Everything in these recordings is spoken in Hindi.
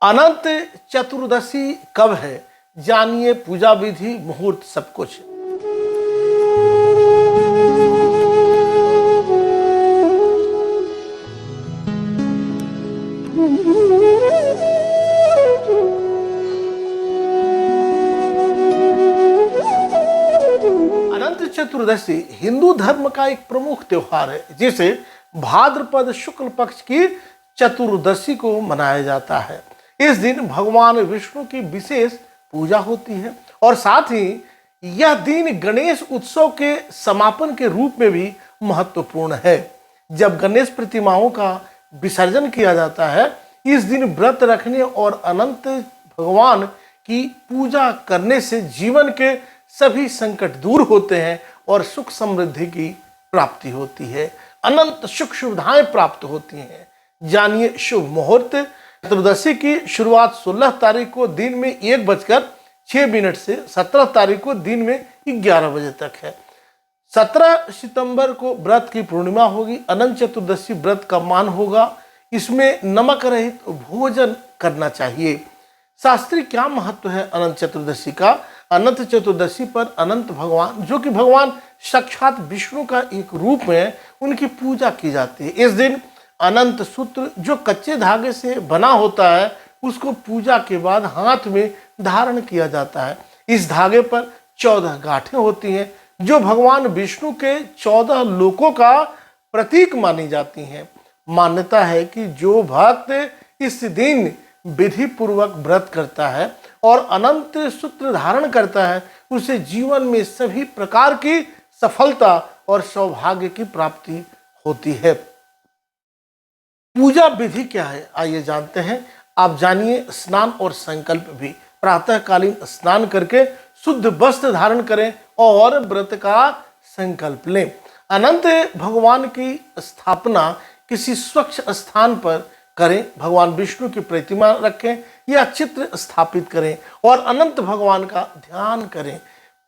अनंत चतुर्दशी कब है, जानिए पूजा विधि, मुहूर्त, सब कुछ। अनंत चतुर्दशी हिंदू धर्म का एक प्रमुख त्योहार है, जिसे भाद्रपद शुक्ल पक्ष की चतुर्दशी को मनाया जाता है। इस दिन भगवान विष्णु की विशेष पूजा होती है और साथ ही यह दिन गणेश उत्सव के समापन के रूप में भी महत्वपूर्ण है। जब गणेश प्रतिमाओं का विसर्जन किया जाता है, इस दिन व्रत रखने और अनंत भगवान की पूजा करने से जीवन के सभी संकट दूर होते हैं और सुख समृद्धि की प्राप्ति होती है, अनंत सुख सुविधाएं प्राप्त होती हैं। जानिए शुभ मुहूर्त। चतुर्दशी की शुरुआत 16 तारीख को दिन में 1:06 से 17 तारीख को दिन में 11 बजे तक है। 17 सितंबर को व्रत की पूर्णिमा होगी। अनंत चतुर्दशी व्रत का मान होगा, इसमें नमक रहित भोजन करना चाहिए। शास्त्रीय क्या महत्व है अनंत चतुर्दशी का? अनंत चतुर्दशी पर अनंत भगवान, जो कि भगवान साक्षात विष्णु का एक रूप है, उनकी पूजा की जाती है। इस दिन अनंत सूत्र जो कच्चे धागे से बना होता है, उसको पूजा के बाद हाथ में धारण किया जाता है। इस धागे पर 14 गांठें होती हैं, जो भगवान विष्णु के 14 लोकों का प्रतीक मानी जाती हैं। मान्यता है कि जो भक्त इस दिन विधि पूर्वक व्रत करता है और अनंत सूत्र धारण करता है, उसे जीवन में सभी प्रकार की सफलता और सौभाग्य की प्राप्ति होती है। पूजा विधि क्या है, आइए जानते हैं। आप जानिए स्नान और संकल्प भी। प्रातःकालीन स्नान करके शुद्ध वस्त्र धारण करें और व्रत का संकल्प लें। अनंत भगवान की स्थापना किसी स्वच्छ स्थान पर करें। भगवान विष्णु की प्रतिमा रखें या चित्र स्थापित करें और अनंत भगवान का ध्यान करें।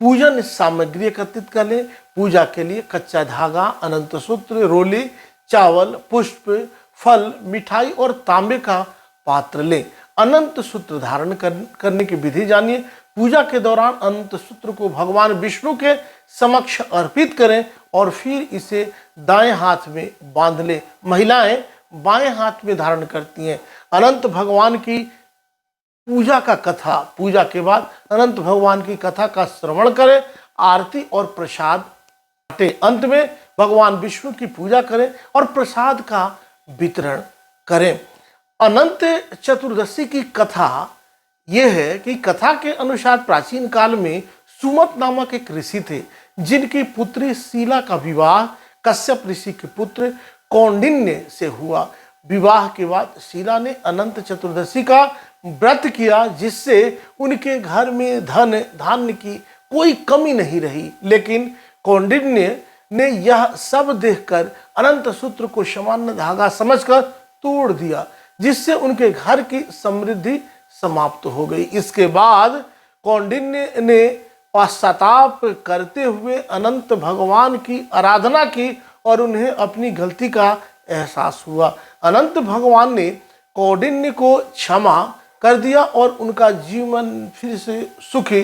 पूजन सामग्री एकत्रित कर लें। पूजा के लिए कच्चा धागा, अनंत सूत्र, रोली, चावल, पुष्प, फल, मिठाई और तांबे का पात्र लें। अनंत सूत्र धारण करने की विधि जानिए। पूजा के दौरान अनंत सूत्र को भगवान विष्णु के समक्ष अर्पित करें और फिर इसे दाएं हाथ में बांध लें। महिलाएं बाएं हाथ में धारण करती हैं। अनंत भगवान की पूजा का कथा, पूजा के बाद अनंत भगवान की कथा का श्रवण करें, आरती और प्रसाद बांटें। अंत में भगवान विष्णु की पूजा करें और प्रसाद का वितरण करें। अनंत चतुर्दशी की कथा यह है कि कथा के अनुसार प्राचीन काल में सुमत नामक एक ऋषि थे, जिनकी पुत्री शीला का विवाह कश्यप ऋषि के पुत्र कौंडिन्य से हुआ। विवाह के बाद शीला ने अनंत चतुर्दशी का व्रत किया, जिससे उनके घर में धन धान्य की कोई कमी नहीं रही। लेकिन कौंडिन्य ने यह सब देखकर अनंत सूत्र को सामान्य धागा समझकर तोड़ दिया, जिससे उनके घर की समृद्धि समाप्त हो गई। इसके बाद कौंडिन्य ने पश्चाताप करते हुए अनंत भगवान की आराधना की और उन्हें अपनी गलती का एहसास हुआ। अनंत भगवान ने कौंडिन्य को क्षमा कर दिया और उनका जीवन फिर से सुखी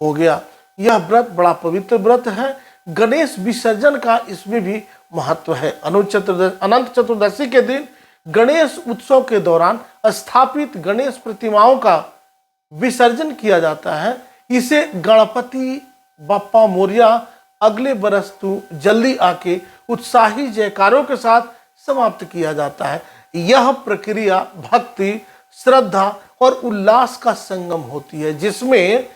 हो गया। यह व्रत बड़ा पवित्र व्रत है। गणेश विसर्जन का इसमें भी महत्व है। अनंत चतुर्दशी के दिन गणेश उत्सव के दौरान स्थापित गणेश प्रतिमाओं का विसर्जन किया जाता है। इसे गणपति बप्पा मोरिया, अगले बरस तू जल्दी आके उत्साही जयकारों के साथ समाप्त किया जाता है। यह प्रक्रिया भक्ति, श्रद्धा और उल्लास का संगम होती है, जिसमें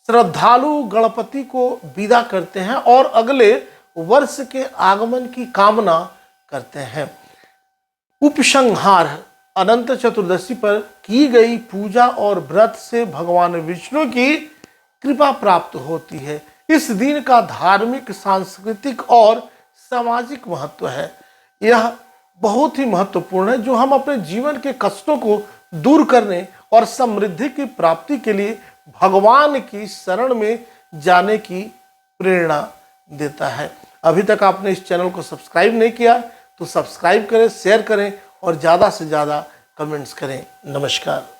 श्रद्धालु गणपति को विदा करते हैं और अगले वर्ष के आगमन की कामना करते हैं। उपसंहार: अनंत चतुर्दशी पर की गई पूजा और व्रत से भगवान विष्णु की कृपा प्राप्त होती है। इस दिन का धार्मिक, सांस्कृतिक और सामाजिक महत्व है। यह बहुत ही महत्वपूर्ण है, जो हम अपने जीवन के कष्टों को दूर करने और समृद्धि की प्राप्ति के लिए भगवान की शरण में जाने की प्रेरणा देता है। अभी तक आपने इस चैनल को सब्सक्राइब नहीं किया तो सब्सक्राइब करें, शेयर करें और ज़्यादा से ज़्यादा कमेंट्स करें। नमस्कार।